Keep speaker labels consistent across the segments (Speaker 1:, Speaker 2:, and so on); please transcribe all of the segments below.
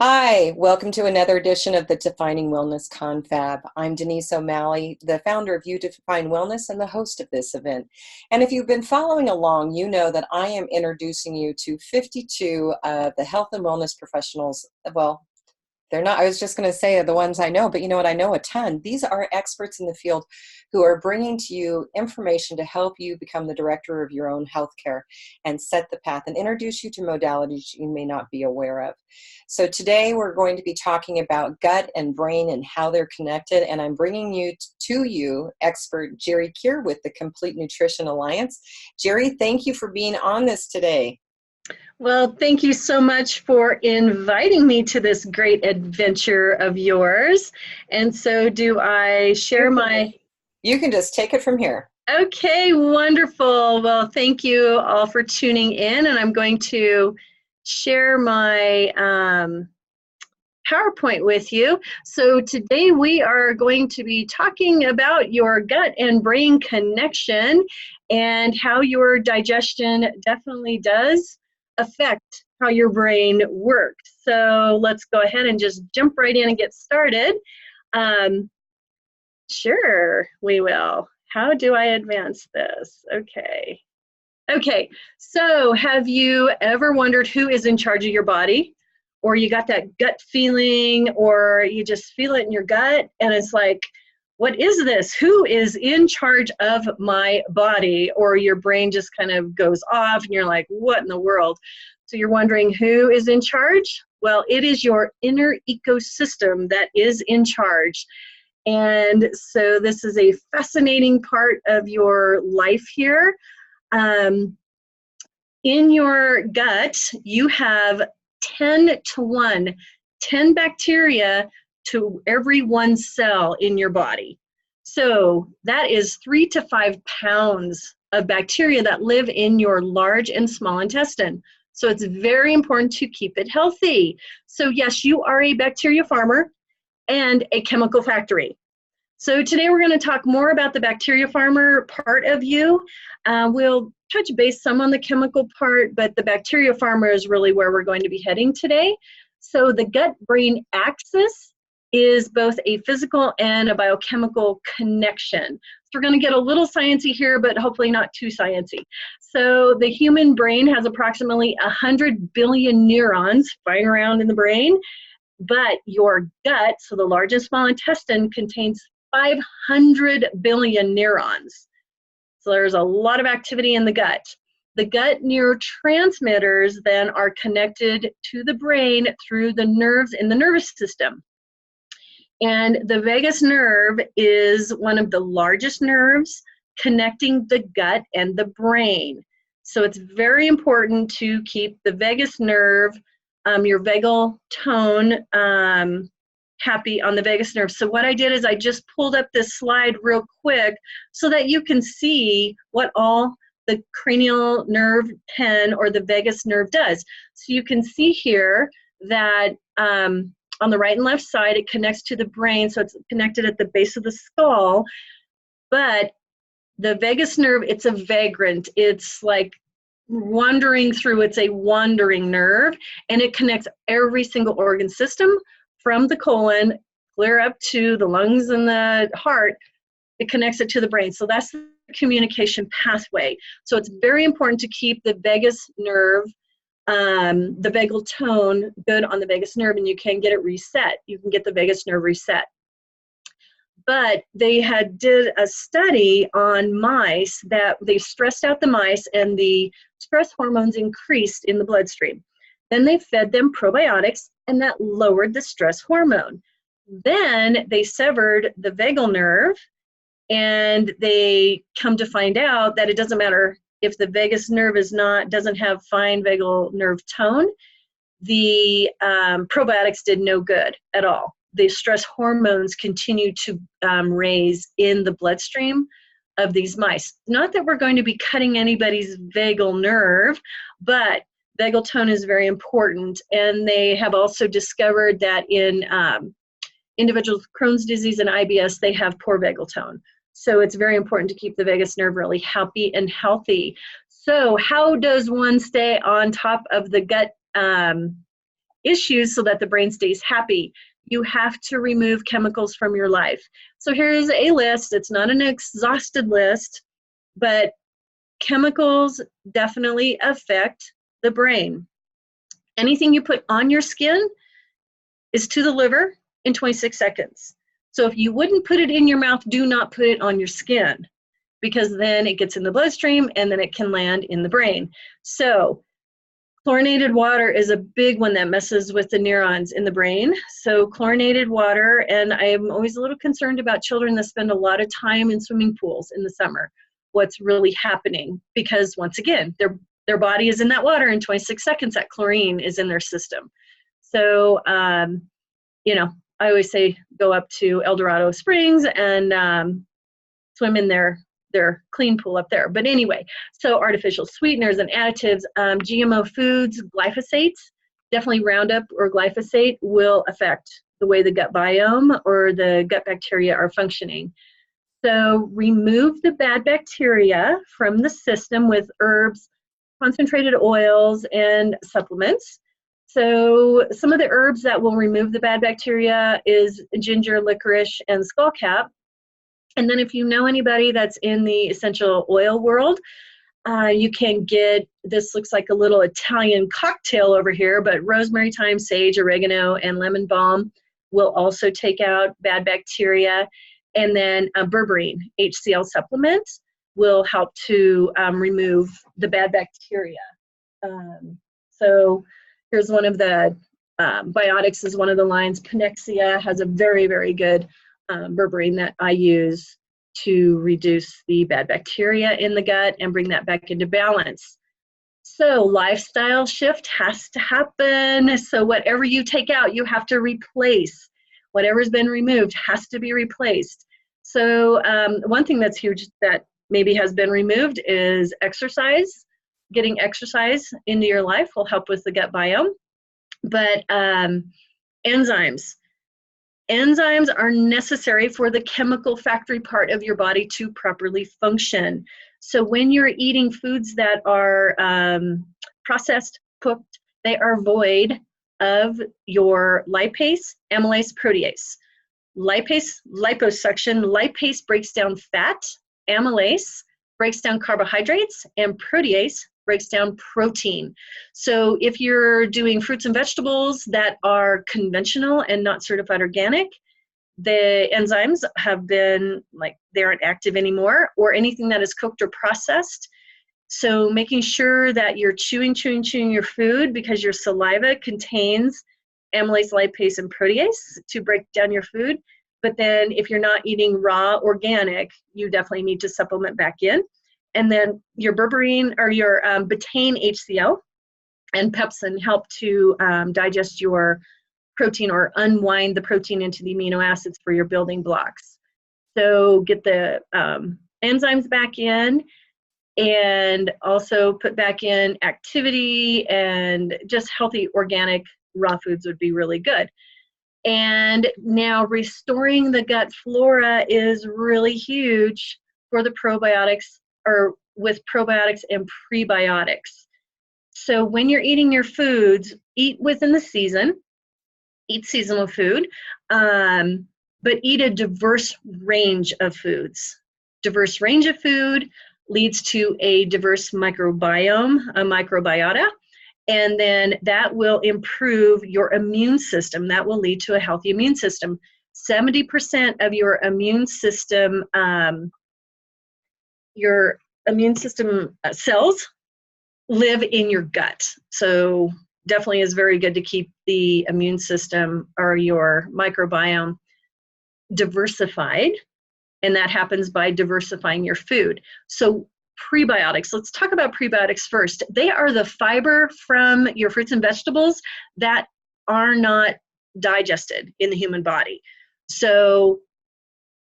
Speaker 1: Hi, welcome to another edition of the Defining Wellness Confab. I'm Denise O'Malley, the founder of You Define Wellness and the host of this event. And if you've been following along, you know that I am introducing you to 52 of the health and wellness professionals. Well, they're not, I was just going to say the ones I know, but you know what? I know a ton. These are experts in the field who are bringing to you information to help you become the director of your own healthcare and set the path and introduce you to modalities you may not be aware of. So today we're going to be talking about gut and brain and how they're connected. And I'm bringing you expert Gerri Kier with the Complete Nutrition Alliance. Gerri, thank you for being on this today.
Speaker 2: Well, thank you so much for inviting me to this great adventure of yours. And so do I share my...
Speaker 1: You can just take it from here.
Speaker 2: Okay, wonderful. Well, thank you all for tuning in, and I'm going to share my PowerPoint with you. So today we are going to be talking about your gut and brain connection and how your digestion definitely does affect how your brain works. So let's go ahead and just jump right in and get started. Sure, we will. How do I advance this? Okay, so have you ever wondered who is in charge of your body? Or you got that gut feeling, or you just feel it in your gut, and it's like, what is this? Who is in charge of my body? Or your brain just kind of goes off and you're like, what in the world? So you're wondering who is in charge? Well, it is your inner ecosystem that is in charge. And so this is a fascinating part of your life here. In your gut, you have 10 to 1, 10 bacteria to every 1 cell in your body. So that is 3 to 5 pounds of bacteria that live in your large and small intestine. So it's very important to keep it healthy. So yes, you are a bacteria farmer and a chemical factory. So today we're going to talk more about the bacteria farmer part of you. We'll touch base some on the chemical part, but the bacteria farmer is really where we're going to be heading today. So the gut-brain axis is both a physical and a biochemical connection. So we're going to get a little sciencey here, but hopefully not too sciencey. So the human brain has approximately 100 billion neurons flying around in the brain, but your gut, so the large and small intestine, contains 500 billion neurons. So there's a lot of activity in the gut. The gut neurotransmitters then are connected to the brain through the nerves in the nervous system. And the vagus nerve is one of the largest nerves connecting the gut and the brain. So it's very important to keep the vagus nerve, your vagal tone, happy on the vagus nerve. So what I did is I just pulled up this slide real quick so that you can see what all the cranial nerve 10 or the vagus nerve does. So you can see here that on the right and left side, it connects to the brain, so it's connected at the base of the skull. But the vagus nerve, it's a vagrant. It's like wandering through, it's a wandering nerve, and it connects every single organ system from the colon clear up to the lungs and the heart. It connects it to the brain. So that's the communication pathway. So it's very important to keep the vagus nerve, the vagal tone good on the vagus nerve, and you can get it reset. You can get the vagus nerve reset. But they did a study on mice that they stressed out the mice, and the stress hormones increased in the bloodstream. Then they fed them probiotics, and that lowered the stress hormone. Then they severed the vagal nerve, and they come to find out that it doesn't matter if the vagus nerve doesn't have fine vagal nerve tone. The probiotics did no good at all. The stress hormones continue to raise in the bloodstream of these mice. Not that we're going to be cutting anybody's vagal nerve, but vagal tone is very important. And they have also discovered that in individuals with Crohn's disease and IBS, they have poor vagal tone. So it's very important to keep the vagus nerve really happy and healthy. So how does one stay on top of the gut issues so that the brain stays happy. You have to remove chemicals from your life. So here's a list. It's not an exhausted list, but chemicals definitely affect the brain. Anything you put on your skin is to the liver in 26 seconds. So if you wouldn't put it in your mouth, do not put it on your skin, because then it gets in the bloodstream and then it can land in the brain. So chlorinated water is a big one that messes with the neurons in the brain. So chlorinated water, and I'm always a little concerned about children that spend a lot of time in swimming pools in the summer. What's really happening? Because once again, their body is in that water in 26 seconds, that chlorine is in their system. So, you know, I always say go up to El Dorado Springs and swim in their clean pool up there. But anyway, so artificial sweeteners and additives, GMO foods, glyphosates, definitely Roundup or glyphosate will affect the way the gut biome or the gut bacteria are functioning. So remove the bad bacteria from the system with herbs, concentrated oils, and supplements. So some of the herbs that will remove the bad bacteria is ginger, licorice, and skullcap. And then if you know anybody that's in the essential oil world, you can get, this looks like a little Italian cocktail over here, but rosemary, thyme, sage, oregano, and lemon balm will also take out bad bacteria. And then berberine, HCl supplement, will help to remove the bad bacteria. So here's one of the Biotics is one of the lines. Panexia has a very, very good berberine that I use to reduce the bad bacteria in the gut and bring that back into balance. So lifestyle shift has to happen. So whatever you take out, you have to replace. Whatever's been removed has to be replaced. So one thing that's huge that maybe has been removed is exercise. Getting exercise into your life will help with the gut biome. But enzymes. Enzymes are necessary for the chemical factory part of your body to properly function. So when you're eating foods that are processed, cooked, they are void of your lipase, amylase, protease. Lipase, liposuction, lipase breaks down fat, amylase breaks down carbohydrates, and protease breaks down protein. So if you're doing fruits and vegetables that are conventional and not certified organic, the enzymes have been, like, they aren't active anymore, or anything that is cooked or processed. So making sure that you're chewing your food, because your saliva contains amylase, lipase, and protease to break down your food. But then if you're not eating raw organic, you definitely need to supplement back in. And then your berberine or your betaine HCl and pepsin help to digest your protein or unwind the protein into the amino acids for your building blocks. So get the enzymes back in, and also put back in activity, and just healthy organic raw foods would be really good. And now restoring the gut flora is really huge for the probiotics, or with probiotics and prebiotics. So when you're eating your foods, eat within the season, eat seasonal food, but eat a diverse range of foods. Diverse range of food leads to a diverse microbiome, a microbiota, and then that will improve your immune system. That will lead to a healthy immune system. 70% of your immune system cells live in your gut. So definitely is very good to keep the immune system or your microbiome diversified. And that happens by diversifying your food. So prebiotics, let's talk about prebiotics first. They are the fiber from your fruits and vegetables that are not digested in the human body. So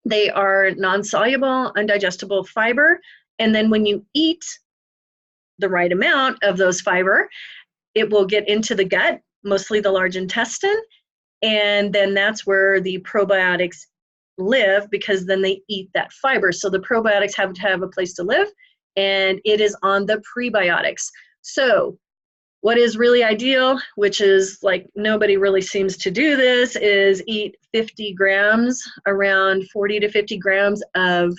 Speaker 2: they are non-soluble, undigestible fiber. And then when you eat the right amount of those fiber, it will get into the gut, mostly the large intestine. And then that's where the probiotics live, because then they eat that fiber. So the probiotics have to have a place to live, and it is on the prebiotics. So What is really ideal, which is like nobody really seems to do this, is eat 50 grams, around 40 to 50 grams of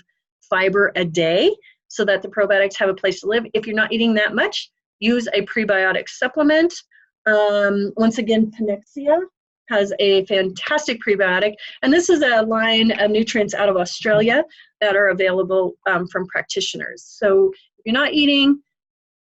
Speaker 2: fiber a day so that the probiotics have a place to live. If you're not eating that much, use a prebiotic supplement. Once again, Panexia has a fantastic prebiotic, and this is a line of nutrients out of Australia that are available from practitioners. So if you're not eating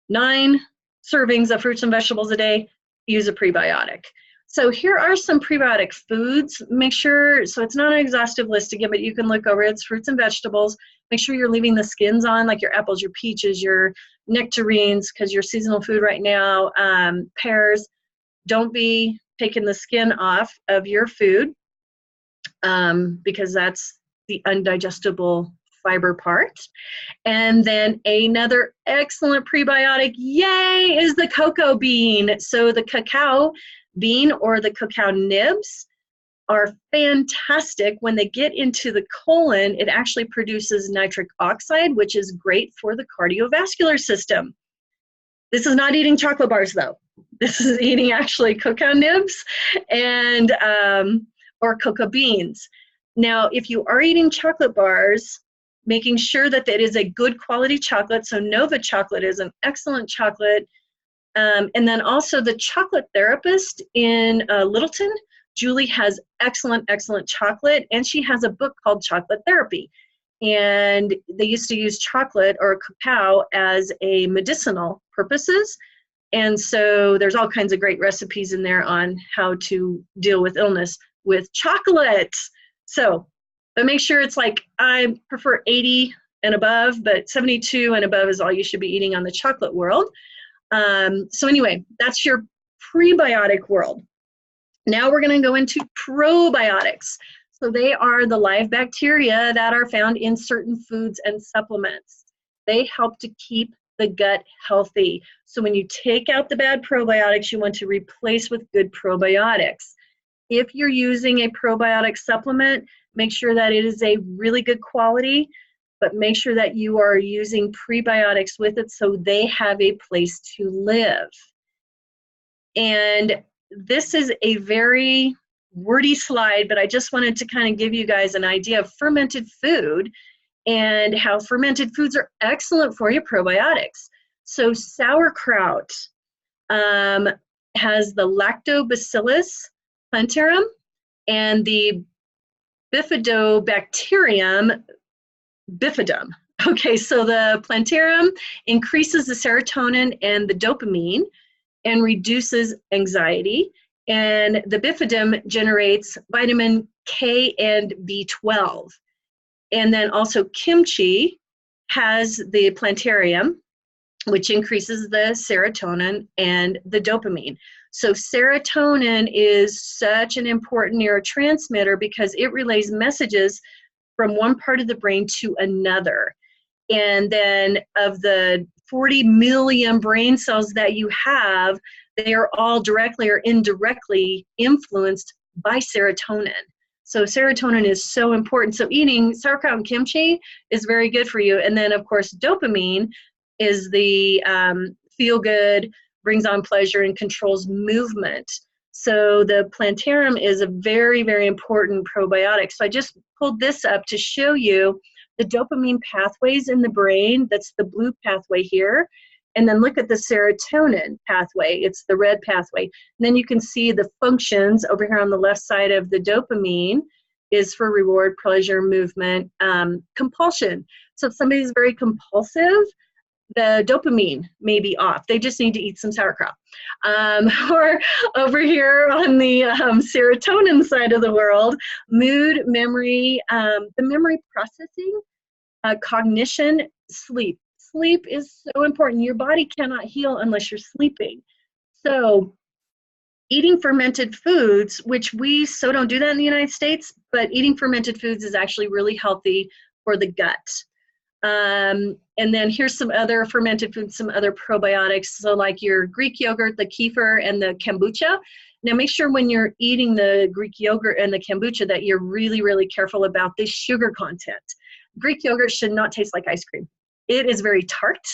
Speaker 2: 9 servings of fruits and vegetables a day, use a prebiotic. So here are some prebiotic foods. Make sure, so it's not an exhaustive list again, but you can look over it. It's fruits and vegetables. Make sure you're leaving the skins on, like your apples, your peaches, your nectarines, because your seasonal food right now, pears. Don't be taking the skin off of your food because that's the undigestible fiber part. And then another excellent prebiotic, yay, is the cocoa bean. So the cacao bean or the cacao nibs are fantastic. When they get into the colon, it actually produces nitric oxide, which is great for the cardiovascular system. This is not eating chocolate bars though. This is eating actually cacao nibs and or cocoa beans. Now, if you are eating chocolate bars, making sure that it is a good quality chocolate. So Nova chocolate is an excellent chocolate. And then also the chocolate therapist in Littleton, Julie, has excellent, excellent chocolate. And she has a book called Chocolate Therapy. And they used to use chocolate or cacao as a medicinal purposes. And so there's all kinds of great recipes in there on how to deal with illness with chocolate. So, but make sure it's like, I prefer 80 and above, but 72 and above is all you should be eating on the chocolate world. So anyway, that's your prebiotic world. Now we're going to go into probiotics. So they are the live bacteria that are found in certain foods and supplements. They help to keep the gut healthy. So when you take out the bad probiotics, you want to replace with good probiotics. If you're using a probiotic supplement, make sure that it is a really good quality, but make sure that you are using prebiotics with it so they have a place to live. And this is a very wordy slide, but I just wanted to kind of give you guys an idea of fermented food and how fermented foods are excellent for your probiotics. So sauerkraut has the lactobacillus plantarum and the bifidobacterium bifidum. Okay, so the plantarum increases the serotonin and the dopamine and reduces anxiety. And the bifidum generates vitamin K and B12. And then also kimchi has the plantarum, which increases the serotonin and the dopamine. So serotonin is such an important neurotransmitter because it relays messages from one part of the brain to another. And then of the 40 million brain cells that you have, they are all directly or indirectly influenced by serotonin. So serotonin is so important. So eating sauerkraut and kimchi is very good for you. And then, of course, dopamine is the feel-good, brings on pleasure, and controls movement. So the plantarum is a very, very important probiotic. So I just pulled this up to show you the dopamine pathways in the brain. That's the blue pathway here. And then look at the serotonin pathway. It's the red pathway. And then you can see the functions over here on the left side of the dopamine is for reward, pleasure, movement, compulsion. So if somebody's very compulsive, the dopamine may be off. They just need to eat some sauerkraut. Or over here on the serotonin side of the world, mood, memory, the memory processing, cognition, sleep. Sleep is so important. Your body cannot heal unless you're sleeping. So eating fermented foods, which we so don't do that in the United States, but eating fermented foods is actually really healthy for the gut. And then here's some other fermented foods, some other probiotics. So like your Greek yogurt, the kefir, and the kombucha. Now make sure when you're eating the Greek yogurt and the kombucha that you're really, really careful about the sugar content. Greek yogurt should not taste like ice cream. It is very tart.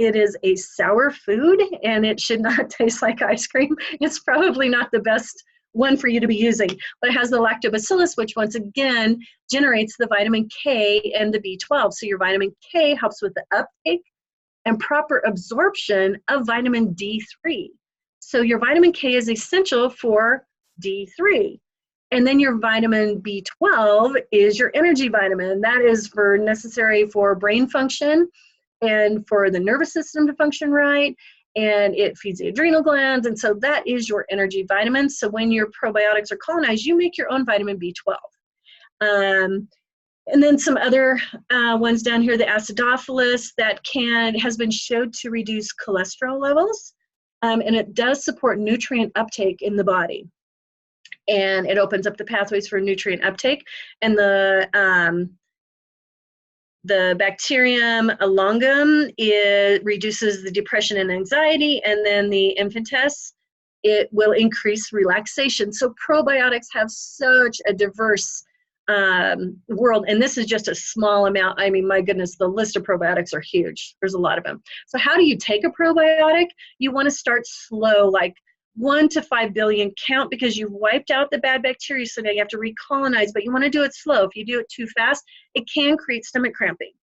Speaker 2: it is a sour food and it should not taste like ice cream. It's probably not the best one for you to be using, but it has the lactobacillus, which once again generates the vitamin K and the B12. So your vitamin K helps with the uptake and proper absorption of vitamin D3. So your vitamin K is essential for D3. And then your vitamin B12 is your energy vitamin. That is necessary for brain function and for the nervous system to function right. And it feeds the adrenal glands. And so that is your energy vitamin. So when your probiotics are colonized, you make your own vitamin B12. And then some other ones down here, the acidophilus, that has been shown to reduce cholesterol levels. And it does support nutrient uptake in the body. And it opens up the pathways for nutrient uptake. And the Bacterium elongum, it reduces the depression and anxiety. And then the infantes, it will increase relaxation. So probiotics have such a diverse world. And this is just a small amount. I mean, my goodness, the list of probiotics are huge. There's a lot of them. So how do you take a probiotic? You want to start slow, like 1 to 5 billion count, because you've wiped out the bad bacteria, so now you have to recolonize, but you want to do it slow. If you do it too fast, it can create stomach cramping.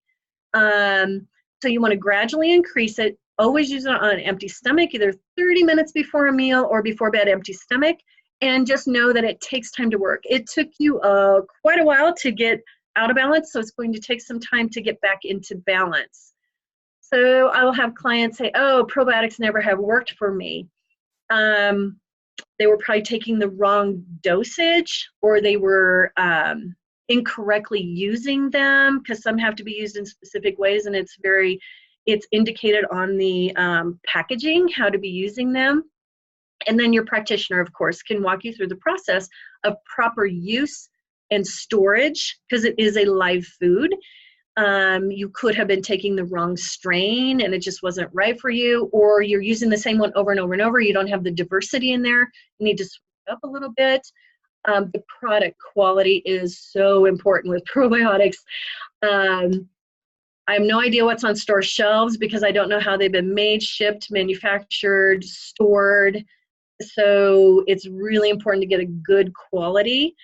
Speaker 2: So you want to gradually increase it. Always use it on an empty stomach, either 30 minutes before a meal or before bed, empty stomach, and just know that it takes time to work. It took you quite a while to get out of balance, so it's going to take some time to get back into balance. So I will have clients say, oh, probiotics never have worked for me. They were probably taking the wrong dosage, or they were incorrectly using them, because some have to be used in specific ways, and it's indicated on the packaging how to be using them. And then your practitioner, of course, can walk you through the process of proper use and storage, because it is a live food. You could have been taking the wrong strain and it just wasn't right for you, or you're using the same one over and over and over. You don't have the diversity in there. You need to switch up a little bit. The product quality is so important with probiotics. I have no idea what's on store shelves because I don't know how they've been made, shipped, manufactured, stored. So it's really important to get a good quality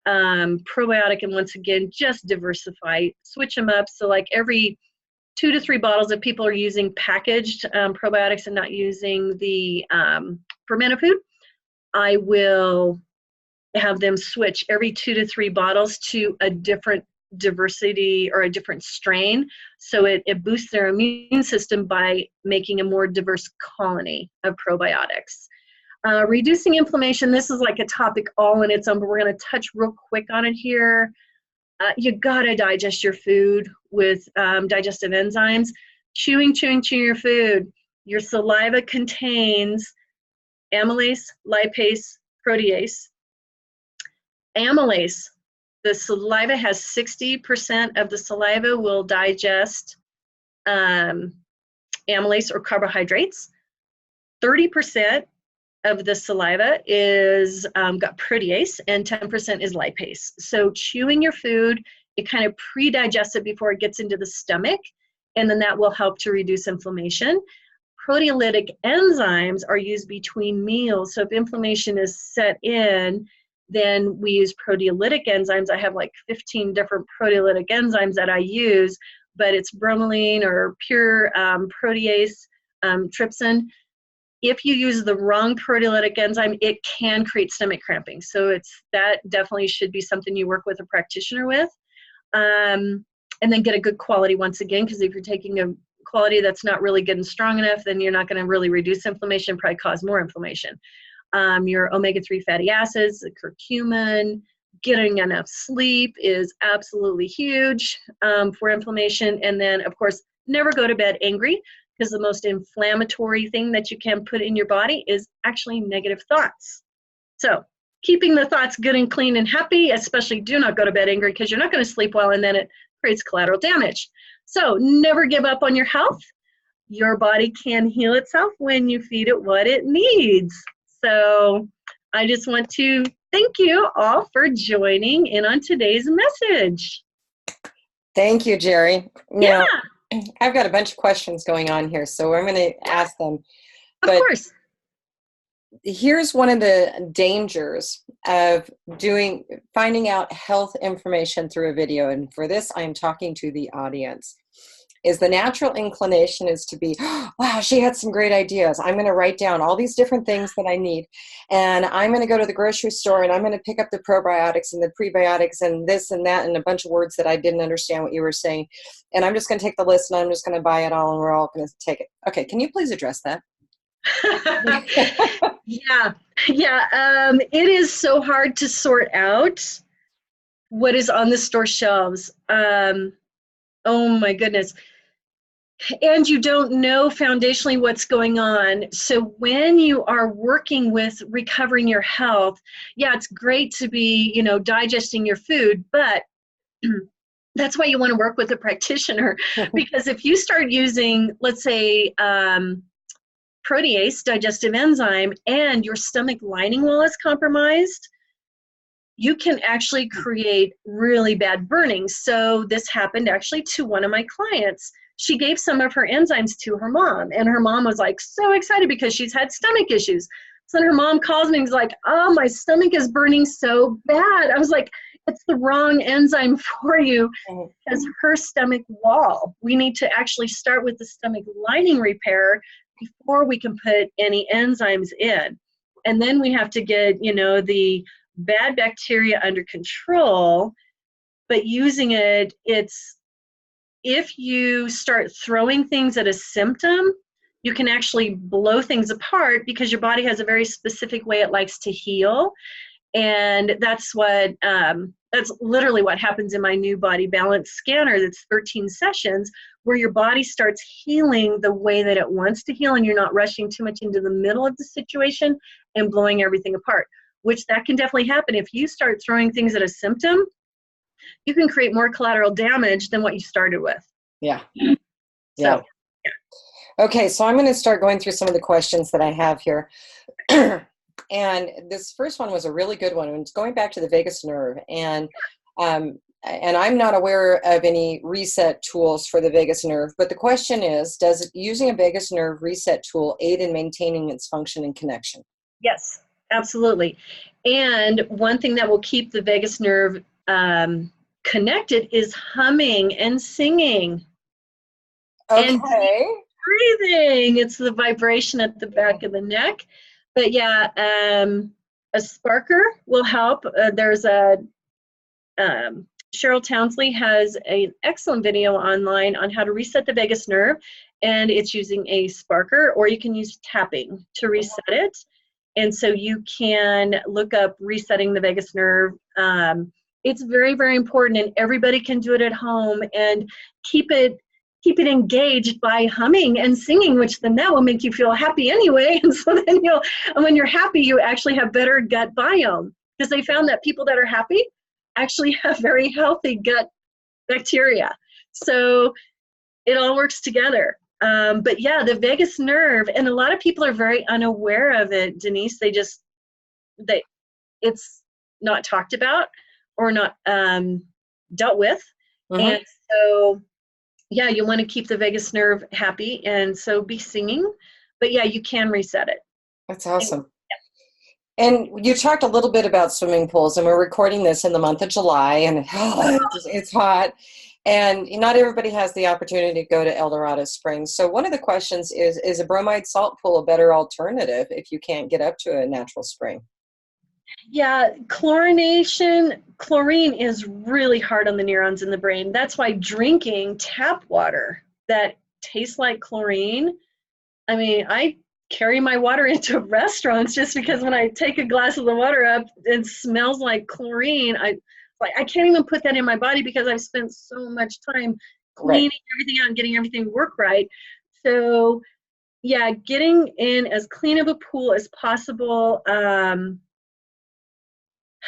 Speaker 2: probiotic, and once again, just diversify, switch them up. So like every 2 to 3 bottles, if people are using packaged probiotics and not using the fermented food, I will have them switch every 2 to 3 bottles to a different diversity or a different strain. So it boosts their immune system by making a more diverse colony of probiotics. Reducing inflammation, this is like a topic all in its own, but we're going to touch real quick on it here. You got to digest your food with digestive enzymes. Chewing your food. Your saliva contains amylase, lipase, protease. Amylase, the saliva has 60% of the saliva will digest amylase or carbohydrates. 30% of the saliva is got protease, and 10% is lipase. So chewing your food, it kind of pre-digests it before it gets into the stomach, and then that will help to reduce inflammation. Proteolytic enzymes are used between meals. So if inflammation is set in, then we use proteolytic enzymes. I have like 15 different proteolytic enzymes that I use, but it's bromelain or pure protease, trypsin. If you use the wrong proteolytic enzyme, it can create stomach cramping. So that definitely should be something you work with a practitioner with. And then get a good quality once again, because if you're taking a quality that's not really good and strong enough, then you're not going to really reduce inflammation, probably cause more inflammation. Your omega-3 fatty acids, the curcumin, getting enough sleep is absolutely huge for inflammation. And then, of course, never go to bed angry, because the most inflammatory thing that you can put in your body is actually negative thoughts. So keeping the thoughts good and clean and happy, especially do not go to bed angry, because you're not going to sleep well, and then it creates collateral damage. So never give up on your health. Your body can heal itself when you feed it what it needs. So I just want to thank you all for joining in on today's message.
Speaker 1: Thank you, Gerri.
Speaker 2: Yeah.
Speaker 1: I've got a bunch of questions going on here, so I'm going to ask them.
Speaker 2: Of
Speaker 1: But
Speaker 2: course.
Speaker 1: here's one of the dangers of finding out health information through a video. And for this, I'm talking to the audience. Is the natural inclination is to be, oh, wow, she had some great ideas. I'm going to write down all these different things that I need. And I'm going to go to the grocery store and I'm going to pick up the probiotics and the prebiotics and this and that and a bunch of words that I didn't understand what you were saying. And I'm just going to take the list and I'm just going to buy it all and we're all going to take it. Okay, can you please address that?
Speaker 2: Yeah. It is so hard to sort out what is on the store shelves. Oh my goodness. And you don't know foundationally what's going on. So when you are working with recovering your health, yeah, it's great to be, digesting your food, but that's why you want to work with a practitioner. Because if you start using, let's say, protease, digestive enzyme, and your stomach lining wall is compromised, you can actually create really bad burning. So this happened actually to one of my clients. She gave some of her enzymes to her mom, and her mom was like so excited because she's had stomach issues. So then her mom calls me and is like, oh, my stomach is burning so bad. I was like, it's the wrong enzyme for you, because her stomach wall, we need to actually start with the stomach lining repair before we can put any enzymes in. And then we have to get, the bad bacteria under control. But using it, if you start throwing things at a symptom, you can actually blow things apart because your body has a very specific way it likes to heal. And that's literally what happens in my new body balance scanner. That's 13 sessions where your body starts healing the way that it wants to heal, and you're not rushing too much into the middle of the situation and blowing everything apart, which that can definitely happen. If you start throwing things at a symptom, you can create more collateral damage than what you started with.
Speaker 1: Yeah.
Speaker 2: So,
Speaker 1: yeah. Okay, so I'm going to start going through some of the questions that I have here. And this first one was a really good one. It's going back to the vagus nerve. And I'm not aware of any reset tools for the vagus nerve. But the question is, does using a vagus nerve reset tool aid in maintaining its function and connection?
Speaker 2: Yes, absolutely. And one thing that will keep the vagus nerve connected is humming and singing.
Speaker 1: Okay.
Speaker 2: And breathing. It's the vibration at the back of the neck. But yeah, a sparker will help. There's Cheryl Townsley has an excellent video online on how to reset the vagus nerve, and it's using a sparker, or you can use tapping to reset it. And so you can look up resetting the vagus nerve. It's very, very important, and everybody can do it at home, and keep it engaged by humming and singing, which then that will make you feel happy anyway. And so then when you're happy, you actually have better gut biome, because they found that people that are happy actually have very healthy gut bacteria. So it all works together. But yeah, the vagus nerve, and a lot of people are very unaware of it, Denise. It's not talked about or not dealt with. And so, yeah, you want to keep the vagus nerve happy, and so be singing. But yeah, you can reset it.
Speaker 1: That's awesome. And you talked a little bit about swimming pools, and we're recording this in the month of July, and it's hot. And not everybody has the opportunity to go to El Dorado Springs. So one of the questions is a bromide salt pool a better alternative if you can't get up to a natural spring?
Speaker 2: Yeah, chlorine is really hard on the neurons in the brain. That's why drinking tap water that tastes like chlorine, I mean, I carry my water into restaurants just because when I take a glass of the water up, it smells like chlorine. I can't even put that in my body because I've spent so much time cleaning everything out and getting everything work right. So yeah, getting in as clean of a pool as possible.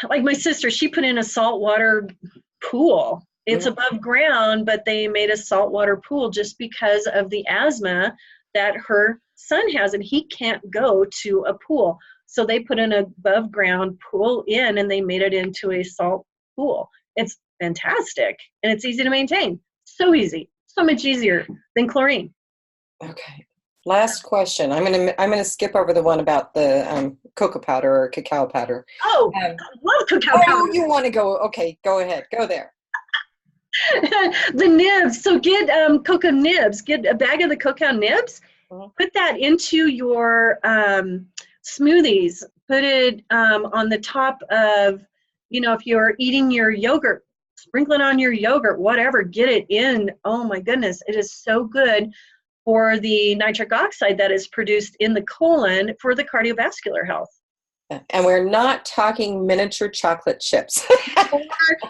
Speaker 2: Like my sister, she put in a saltwater pool. It's above ground, but they made a saltwater pool just because of the asthma that her son has, and he can't go to a pool. So they put an above ground pool in, and they made it into a salt pool. It's fantastic, and it's easy to maintain. So easy, So much easier than chlorine.
Speaker 1: Okay. Last question. I'm gonna skip over the one about the cocoa powder or cacao powder.
Speaker 2: Oh,
Speaker 1: Um,
Speaker 2: I love cacao
Speaker 1: oh,
Speaker 2: powder.
Speaker 1: you want to go? Okay, go ahead. Go there.
Speaker 2: The nibs. So get cocoa nibs. Get a bag of the cocoa nibs.
Speaker 1: Mhm.
Speaker 2: Put that into your smoothies. Put it on the top of, if you're eating your yogurt, sprinkle it on your yogurt, whatever. Get it in. Oh my goodness, it is so good for the nitric oxide that is produced in the colon for the cardiovascular health.
Speaker 1: And we're not talking miniature chocolate chips.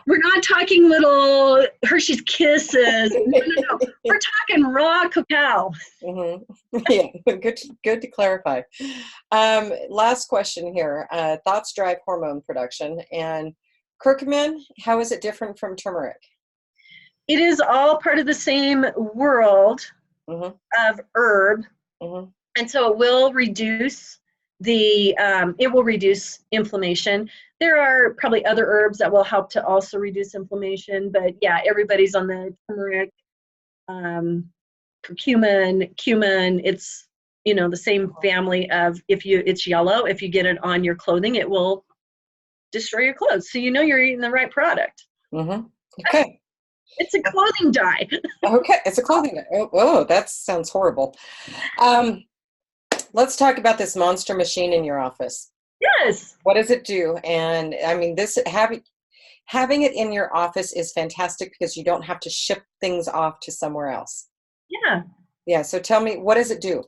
Speaker 2: We're not talking little Hershey's Kisses. No. We're talking raw cacao.
Speaker 1: Mm-hmm. Yeah, good to clarify. Last question here. Thoughts drive hormone production. And curcumin, how is it different from turmeric?
Speaker 2: It is all part of the same world
Speaker 1: Mm-hmm.
Speaker 2: of herb,
Speaker 1: Mm-hmm.
Speaker 2: and so it will reduce inflammation. There are probably other herbs that will help to also reduce inflammation, but yeah, everybody's on the turmeric, curcumin, cumin. It's the same family of, it's yellow. If you get it on your clothing, it will destroy your clothes. So you're eating the right product.
Speaker 1: Mm-hmm. Okay.
Speaker 2: It's a clothing dye.
Speaker 1: Okay, it's a clothing. Oh, that sounds horrible. Let's talk about this monster machine in your office.
Speaker 2: Yes.
Speaker 1: What does it do? And I mean, this having it in your office is fantastic because you don't have to ship things off to somewhere else.
Speaker 2: Yeah.
Speaker 1: Yeah. So tell me, what does it do?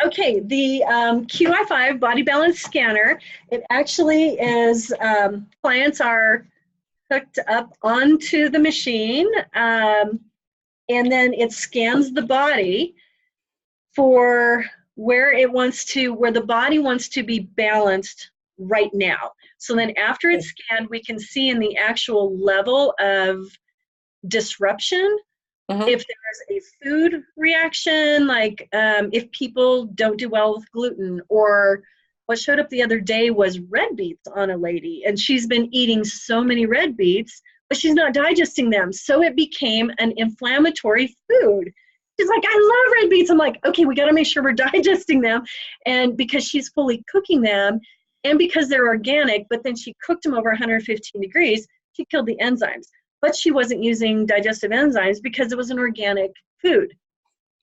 Speaker 2: Okay, the QI5 body balance scanner, it actually is, clients are hooked up onto the machine, and then it scans the body for where the body wants to be balanced right now. So then after it's scanned, we can see in the actual level of disruption.
Speaker 1: Mm-hmm.
Speaker 2: If there's a food reaction, like if people don't do well with gluten, or what showed up the other day was red beets on a lady, and she's been eating so many red beets, but she's not digesting them. So it became an inflammatory food. She's like, I love red beets. I'm like, okay, we got to make sure we're digesting them. And because she's fully cooking them, and because they're organic, but then she cooked them over 115 degrees, she killed the enzymes. But she wasn't using digestive enzymes because it was an organic food,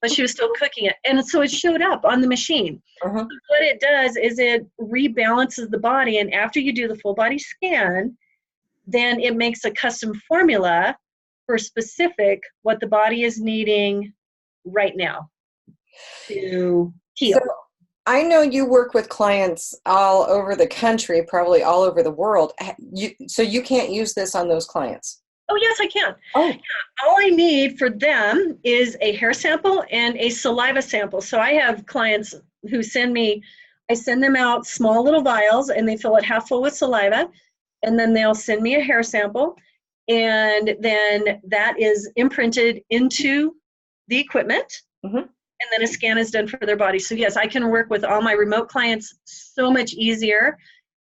Speaker 2: but she was still cooking it. And so it showed up on the machine.
Speaker 1: Uh-huh.
Speaker 2: So what it does is it rebalances the body. And after you do the full body scan, then it makes a custom formula for specific what the body is needing right now to heal.
Speaker 1: So I know you work with clients all over the country, probably all over the world. So you can't use this on those clients?
Speaker 2: Oh, yes, I can.
Speaker 1: Oh.
Speaker 2: Yeah. All I need for them is a hair sample and a saliva sample. So I have clients who I send them out small little vials, and they fill it half full with saliva, and then they'll send me a hair sample, and then that is imprinted into the equipment,
Speaker 1: Mm-hmm.
Speaker 2: and then a scan is done for their body. So yes, I can work with all my remote clients so much easier.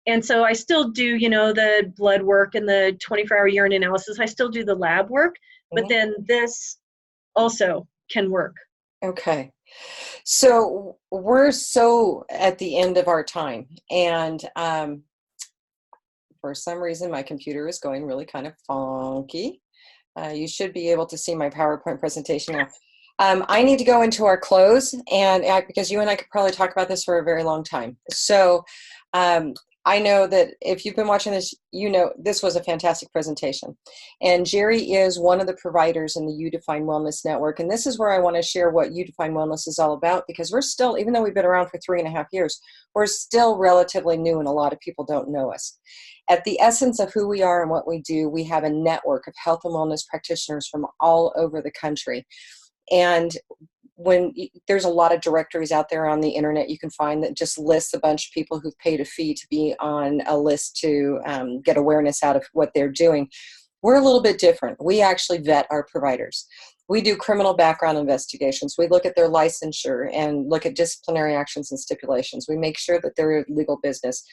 Speaker 2: And so I still do, the blood work and the 24-hour urine analysis. I still do the lab work, but then this also can work.
Speaker 1: Okay. So we're so at the end of our time. And for some reason, my computer is going really kind of funky. You should be able to see my PowerPoint presentation now. I need to go into our close, and because you and I could probably talk about this for a very long time. So I know that if you've been watching this, this was a fantastic presentation. And Gerri is one of the providers in the You Define Wellness Network. And this is where I want to share what You Define Wellness is all about, because we're still, even though we've been around for 3.5 years, we're still relatively new and a lot of people don't know us. At the essence of who we are and what we do, we have a network of health and wellness practitioners from all over the country. And when there's a lot of directories out there on the internet you can find that just lists a bunch of people who've paid a fee to be on a list to get awareness out of what they're doing. We're a little bit different. We actually vet our providers. We do criminal background investigations. We look at their licensure and look at disciplinary actions and stipulations. We make sure that they're a legal business.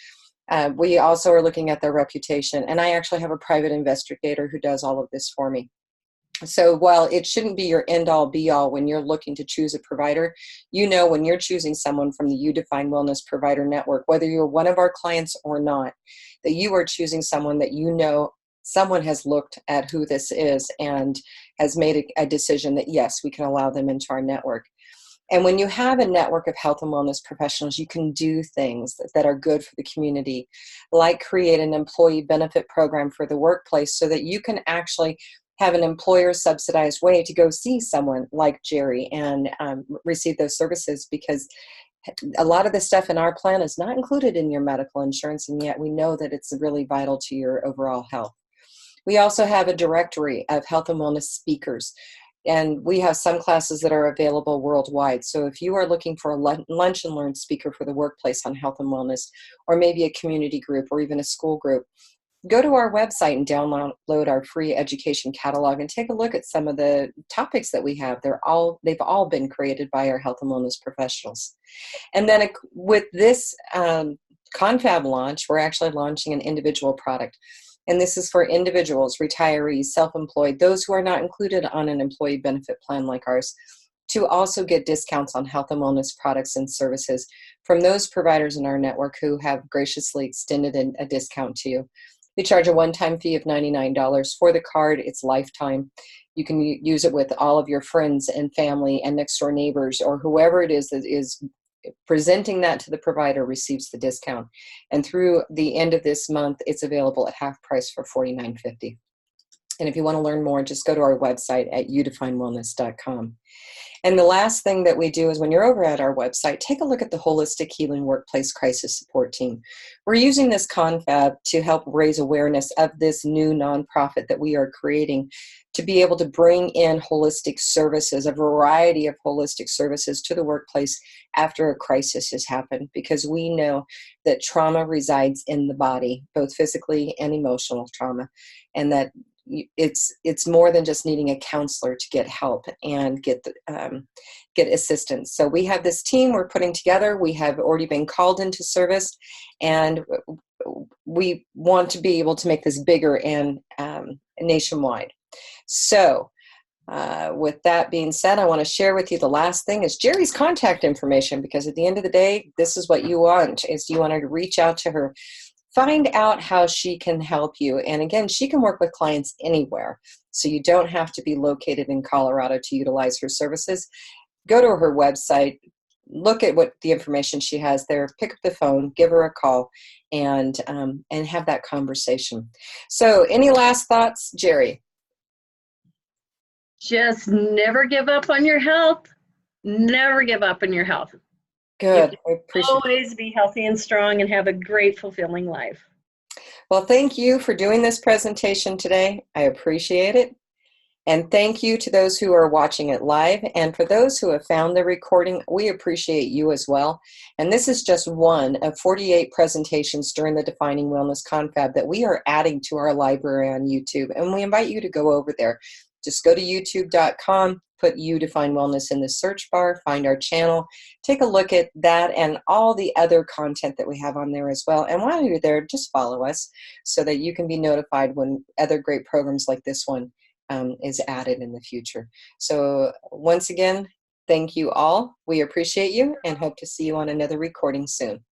Speaker 1: We also are looking at their reputation. And I actually have a private investigator who does all of this for me. So while it shouldn't be your end-all be-all when you're looking to choose a provider, when you're choosing someone from the You Define Wellness Provider Network, whether you're one of our clients or not, that you are choosing someone that someone has looked at who this is and has made a decision that, yes, we can allow them into our network. And when you have a network of health and wellness professionals, you can do things that are good for the community, like create an employee benefit program for the workplace so that you can actually have an employer subsidized way to go see someone like Gerri and receive those services, because a lot of the stuff in our plan is not included in your medical insurance, and yet we know that it's really vital to your overall health. We also have a directory of health and wellness speakers, and we have some classes that are available worldwide. So if you are looking for a lunch and learn speaker for the workplace on health and wellness, or maybe a community group or even a school group, go to our website and download our free education catalog and take a look at some of the topics that we have. They've all been created by our health and wellness professionals. And then with this confab launch, we're actually launching an individual product. And this is for individuals, retirees, self-employed, those who are not included on an employee benefit plan like ours, to also get discounts on health and wellness products and services from those providers in our network who have graciously extended a discount to you. We charge a one-time fee of $99 for the card. It's lifetime. You can use it with all of your friends and family and next door neighbors, or whoever it is that is presenting that to the provider receives the discount. And through the end of this month, it's available at half price for $49.50. And if you want to learn more, just go to our website at youdefinewellness.com. And the last thing that we do is, when you're over at our website, take a look at the Holistic Healing Workplace Crisis Support Team. We're using this confab to help raise awareness of this new nonprofit that we are creating to be able to bring in holistic services, a variety of holistic services to the workplace after a crisis has happened, because we know that trauma resides in the body, both physically and emotional trauma, and that it's more than just needing a counselor to get help and get assistance. So we have this team we're putting together. We have already been called into service, and we want to be able to make this bigger and nationwide. So with that being said, I want to share with you the last thing is Gerri's contact information, because at the end of the day, this is what you want, is you want her to reach out to her. Find out how she can help you. And again, she can work with clients anywhere. So you don't have to be located in Colorado to utilize her services. Go to her website, look at what the information she has there, pick up the phone, give her a call, and have that conversation. So any last thoughts, Gerri?
Speaker 2: Just never give up on your health. Never give up on your health.
Speaker 1: Good.
Speaker 2: I appreciate it. Always be healthy and strong and have a great, fulfilling life.
Speaker 1: Well, thank you for doing this presentation today. I appreciate it. And thank you to those who are watching it live. And for those who have found the recording, we appreciate you as well. And this is just one of 48 presentations during the Defining Wellness Confab that we are adding to our library on YouTube. And we invite you to go over there. Just go to youtube.com, put You Define Wellness in the search bar, find our channel, take a look at that and all the other content that we have on there as well. And while you're there, just follow us so that you can be notified when other great programs like this one is added in the future. So once again, thank you all. We appreciate you and hope to see you on another recording soon.